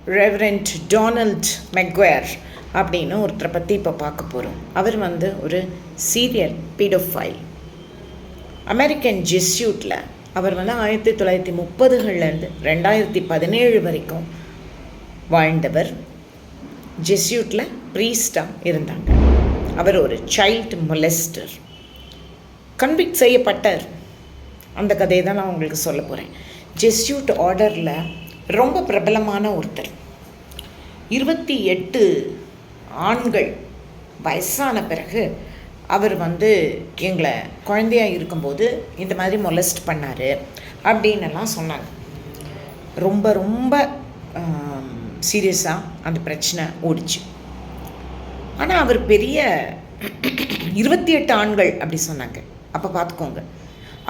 Reverend Donald மெக்வேர் அப்படின்னு ஒருத்தரை பற்றி இப்போ பார்க்க போகிறோம். அவர் வந்து ஒரு சீரியல் பீடோஃபைல். அமெரிக்கன் ஜெஸ்யூட்டில் அவர் வந்து 1930லேருந்து 2017 வரைக்கும் வாழ்ந்தவர். ஜெஸ்யூட்டில் ப்ரீஸ்டாக இருந்தாங்க. அவர் ஒரு சைல்டு மொலெஸ்டர். கன்விக்ட் செய்யப்பட்டார். அந்த கதையை தான் நான் உங்களுக்கு சொல்ல போகிறேன். ஜெஸ்யூட் ஆர்டரில் ரொம்ப பிரபலமான ஒருத்தர். 28 ஆண்கள் வயசான பிறகு அவர் வந்து எங்களை குழந்தையாக இருக்கும்போது இந்த மாதிரி மொலஸ்ட் பண்ணார் அப்படின்னெல்லாம் சொன்னாங்க. ரொம்ப ரொம்ப சீரியஸாக அந்த பிரச்சனை ஓடிச்சு. ஆனால் அவர் பெரிய 28 ஆண்கள் அப்படி சொன்னாங்க. அப்போ பார்த்துக்கோங்க,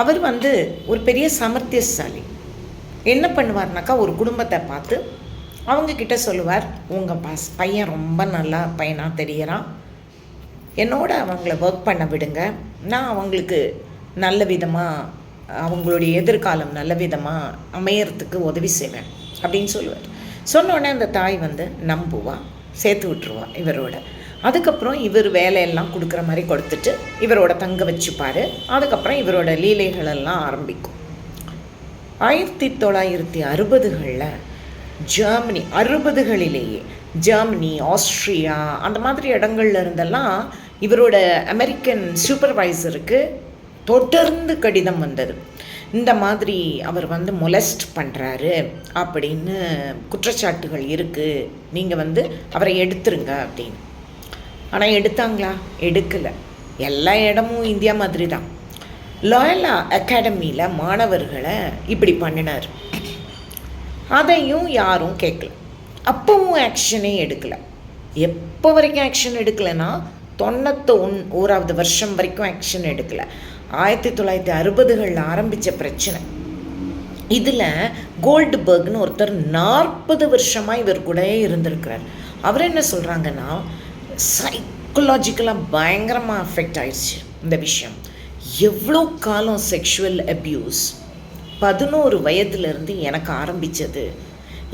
அவர் வந்து ஒரு பெரிய சாமர்த்தியசாலி. என்ன பண்ணுவார்னாக்கா, ஒரு குடும்பத்தை பார்த்து அவங்கக்கிட்ட சொல்லுவார், உங்கள் பையன் ரொம்ப நல்லா பையனாக தெரியறான், என்னோட அவங்கள ஒர்க் பண்ண விடுங்க, நான் அவங்களுக்கு நல்ல விதமாக அவங்களுடைய எதிர்காலம் நல்ல விதமாக அமையறதுக்கு உதவி செய்வேன் அப்படின்னு சொல்லுவார். சொன்னோடனே அந்த தாய் வந்து நம்புவா, சேர்த்து விட்டுருவா இவரோட. அதுக்கப்புறம் இவர் வேலையெல்லாம் கொடுக்குற மாதிரி கொடுத்துட்டு இவரோட தங்க வச்சுப்பார். அதுக்கப்புறம் இவரோட லீலைகளெல்லாம் ஆரம்பிக்கும். 1960களில் ஜெர்மனி, 60களிலேயே ஜெர்மனி, ஆஸ்ட்ரியா அந்த மாதிரி இடங்கள்ல இருந்தெல்லாம் இவரோட அமெரிக்கன் சூப்பர்வைசருக்கு தொடர்ந்து கடிதம் வந்தது. இந்த மாதிரி அவர் வந்து மொலஸ்ட் பண்ணுறாரு அப்படின்னு குற்றச்சாட்டுகள் இருக்குது, நீங்கள் வந்து அவரை எடுத்துருங்க அப்படின்னு. ஆனால் எடுத்தாங்களா? எடுக்கலை. எல்லா இடமும் இந்தியா மாதிரி தான். லாயலா அகாடமியில் மாணவர்களை இப்படி பண்ணினார். அதையும் யாரும் கேட்கல. அப்பவும் ஆக்ஷனே எடுக்கலை. எப்போ வரைக்கும் ஆக்ஷன் எடுக்கலைன்னா 91வது வருஷம் வரைக்கும் ஆக்ஷன் எடுக்கலை. 1960களில் ஆரம்பித்த பிரச்சனை. இதில் கோல்ட்பர்க்னு ஒருத்தர் 40 வருஷமாக இவர் கூட இருந்திருக்கிறார். அவர் என்ன சொல்கிறாங்கன்னா, சைக்கலாஜிக்கலாக பயங்கரமாக அஃபெக்ட் ஆயிடுச்சு இந்த விஷயம். எவ்வளோ காலம் செக்ஷுவல் அப்யூஸ் 11 வயதுலேருந்து எனக்கு ஆரம்பித்தது.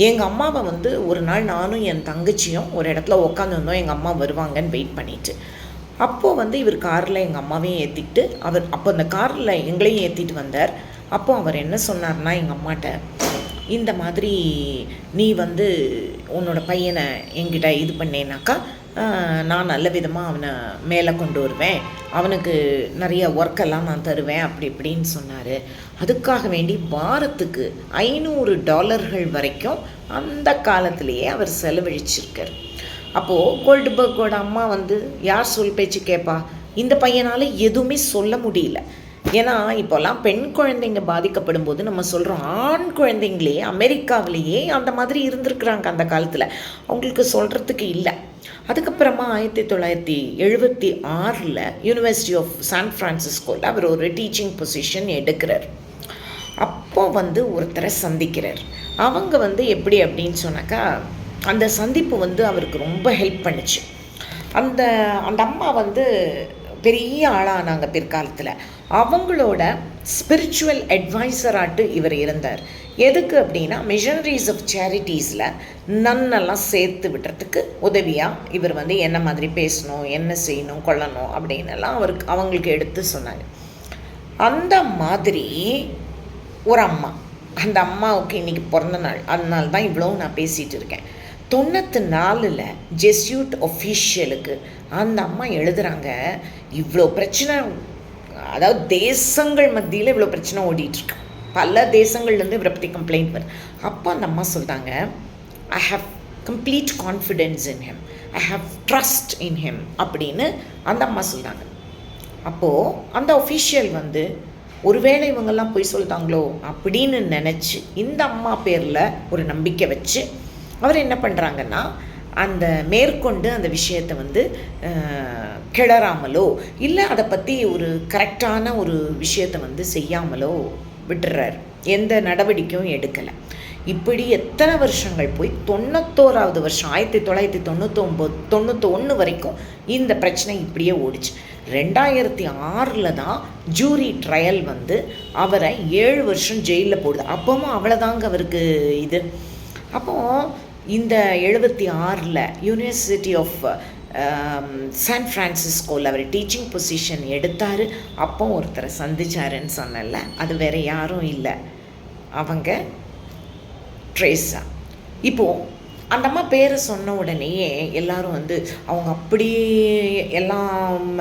எங்கள் அம்மாவை வந்து ஒரு நாள் நானும் என் தங்கச்சியும் ஒரு இடத்துல உட்காந்துருந்தோம், எங்கள் அம்மா வருவாங்கன்னு வெயிட் பண்ணிவிட்டு. அப்போது வந்து இவர் காரில் எங்கள் அம்மாவையும் ஏற்றிக்கிட்டு அப்போ அந்த காரில் எங்களையும் ஏற்றிட்டு வந்தார். அப்போது அவர் என்ன சொன்னார்னா, எங்கள் அம்மாட்ட, இந்த மாதிரி நீ வந்து உன்னோட பையனை என்கிட்ட இது பண்ணேனாக்கா நான் நல்ல விதமாக அவனை மேலே கொண்டு வருவேன், அவனுக்கு நிறைய ஒர்க்கெல்லாம் நான் தருவேன் அப்படி இப்படின்னு சொன்னார். அதுக்காக வேண்டி வாரத்துக்கு $500 வரைக்கும் அந்த காலத்திலேயே அவர் செலவழிச்சிருக்கார். அப்போது கோல்ட்பர்க்கோட அம்மா வந்து யார் சொல் பேச்சு கேட்பா? இந்த பையனால் எதுவுமே சொல்ல முடியல. ஏன்னா இப்போல்லாம் பெண் குழந்தைங்க பாதிக்கப்படும் போது நம்ம சொல்கிறோம், ஆண் குழந்தைங்களே அமெரிக்காவிலேயே அந்த மாதிரி இருந்திருக்கிறாங்க அந்த காலத்தில், அவங்களுக்கு சொல்கிறதுக்கு இல்லை. அதுக்கப்புறமா 1976 யூனிவர்சிட்டி ஆஃப் சான் ஃப்ரான்சிஸ்கோவில் அவர் ஒரு டீச்சிங் பொசிஷன் எடுக்கிறார். அப்போது வந்து ஒருத்தரை சந்திக்கிறார். அவங்க வந்து எப்படி அப்படின்னு சொன்னாக்கா, அந்த சந்திப்பு வந்து அவருக்கு ரொம்ப ஹெல்ப் பண்ணிச்சு. அந்த அம்மா வந்து பெரிய ஆளானாங்க பிற்காலத்தில். அவங்களோட ஸ்பிரிச்சுவல் அட்வைசராட்டு இவர் இருந்தார். எதுக்கு அப்படின்னா, மிஷனரிஸ் ஆஃப் சேரிட்டிஸில் நன்னெல்லாம் சேர்த்து விடுறதுக்கு உதவியாக இவர் வந்து என்ன மாதிரி பேசணும், என்ன செய்யணும், கொள்ளணும் அப்படின்னு எல்லாம் அவங்களுக்கு எடுத்து சொன்னார். அந்த மாதிரி ஒரு அம்மா, அந்த அம்மாவுக்கு இன்றைக்கி பிறந்த நாள், அதனால தான் இவ்வளோ நான் பேசிகிட்டு இருக்கேன். 94 ஜெஸ்யூட் ஒஃபீஷியலுக்கு அந்த அம்மா எழுதுகிறாங்க, இவ்வளோ பிரச்சனை, அதாவது தேசங்கள் மத்தியில் இவ்வளோ பிரச்சனை ஓடிட்டுருக்கு, பல தேசங்கள்லேருந்து இவரை பற்றி கம்ப்ளைண்ட் வருது. அப்போ அந்த அம்மா சொல்கிறாங்க, I have complete confidence in him, I have trust in him அப்படின்னு அந்த அம்மா சொல்கிறாங்க. அப்போது அந்த ஒஃபீஷியல் வந்து ஒருவேளை இவங்கெல்லாம் போய் சொல்லிட்டாங்களோ அப்படின்னு நினச்சி இந்த அம்மா பேரில் ஒரு நம்பிக்கை வச்சு அவர் என்ன பண்ணுறாங்கன்னா, அந்த மேற்கொண்டு அந்த விஷயத்தை வந்து கிளறாமலோ இல்லை அதை பற்றி ஒரு கரெக்டான ஒரு விஷயத்தை வந்து செய்யாமலோ விட்டுறாரு. எந்த நடவடிக்கையும் எடுக்கலை. இப்படி எத்தனை வருஷங்கள் போய் 91வது வருஷம் 1991 வரைக்கும் இந்த பிரச்சனை இப்படியே ஓடிச்சு. 2006 தான் ஜூரி ட்ரையல் வந்து அவரை 7 வருஷம் ஜெயிலில் போடுது. அப்பவும் அவ்வளோதாங்க அவருக்கு இது. அப்போது இந்த 76ல் யூனிவர்சிட்டி ஆஃப் சான் ஃப்ரான்சிஸ்கோவில் அவர் டீச்சிங் பொசிஷன் எடுத்தார். அப்போ ஒருத்தரை சந்திச்சாருன்னு சொன்னல, அது வேறு யாரும் இல்லை, அவங்க ட்ரேஸா. இப்போது அந்த அம்மா பேரை சொன்ன உடனேயே எல்லாரும் வந்து அவங்க அப்படியே எல்லாம்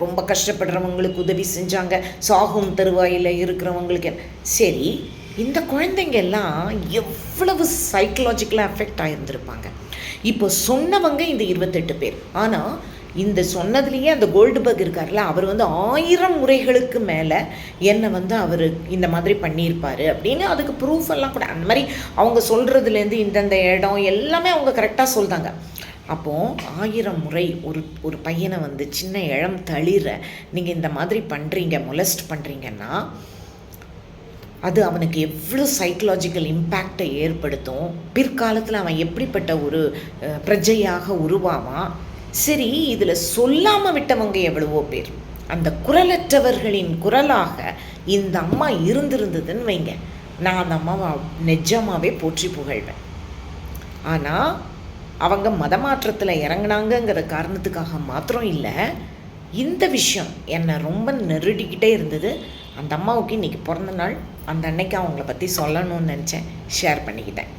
ரொம்ப கஷ்டப்படுறவங்களுக்கு உதவி செஞ்சாங்க, சாகும் தருவாயில் இருக்கிறவங்களுக்கு. சரி, இந்த குழந்தைங்க எல்லாம் எவ்வளவு சைக்கலாஜிக்கலாக அஃபெக்ட் ஆகியிருந்திருப்பாங்க. இப்போ சொன்னவங்க இந்த 28 பேர். ஆனால் இந்த சொன்னதுலேயே அந்த கோல்டுபர்க் இருக்கார்ல, அவர் வந்து 1000 முறைகளுக்கு மேலே என்னை வந்து அவர் இந்த மாதிரி பண்ணியிருப்பார் அப்படின்னு அதுக்கு ப்ரூஃப் எல்லாம் கூட, அந்த மாதிரி அவங்க சொல்கிறதுலேருந்து இந்தந்த இடம் எல்லாமே அவங்க கரெக்டாக சொல்கிறாங்க. அப்போது 1000 முறை ஒரு பையனை வந்து சின்ன இளம் தளிர நீங்கள் இந்த மாதிரி பண்ணுறீங்க, மொலஸ்ட் பண்ணுறீங்கன்னா அது அவனுக்கு எவ்வளோ சைக்கலாஜிக்கல் இம்பேக்டை ஏற்படுத்தும், பிற்காலத்தில் அவன் எப்படிப்பட்ட ஒரு பிரஜையாக உருவாவான். சரி, இதில் சொல்லாமல் விட்டவங்க எவ்வளவோ பேர். அந்த குரலற்றவர்களின் குரலாக இந்த அம்மா இருந்திருந்ததுன்னு வைங்க, நான் அந்த அம்மாவை நிஜமாகவே போற்றி புகழ்வேன். ஆனால் அவங்க மதமாற்றத்தில் இறங்கினாங்கங்கிற காரணத்துக்காக மாத்திரம் இல்லை, இந்த விஷயம் என்னை ரொம்ப நெருடிக்கிட்டே இருந்தது. அந்த அம்மாவுக்கு இன்றைக்கி பிறந்த நாள், அந்த அன்னைக்கு அவங்கள பற்றி சொல்லணும்னு நினச்சேன், ஷேர் பண்ணிக்கிட்டேன்.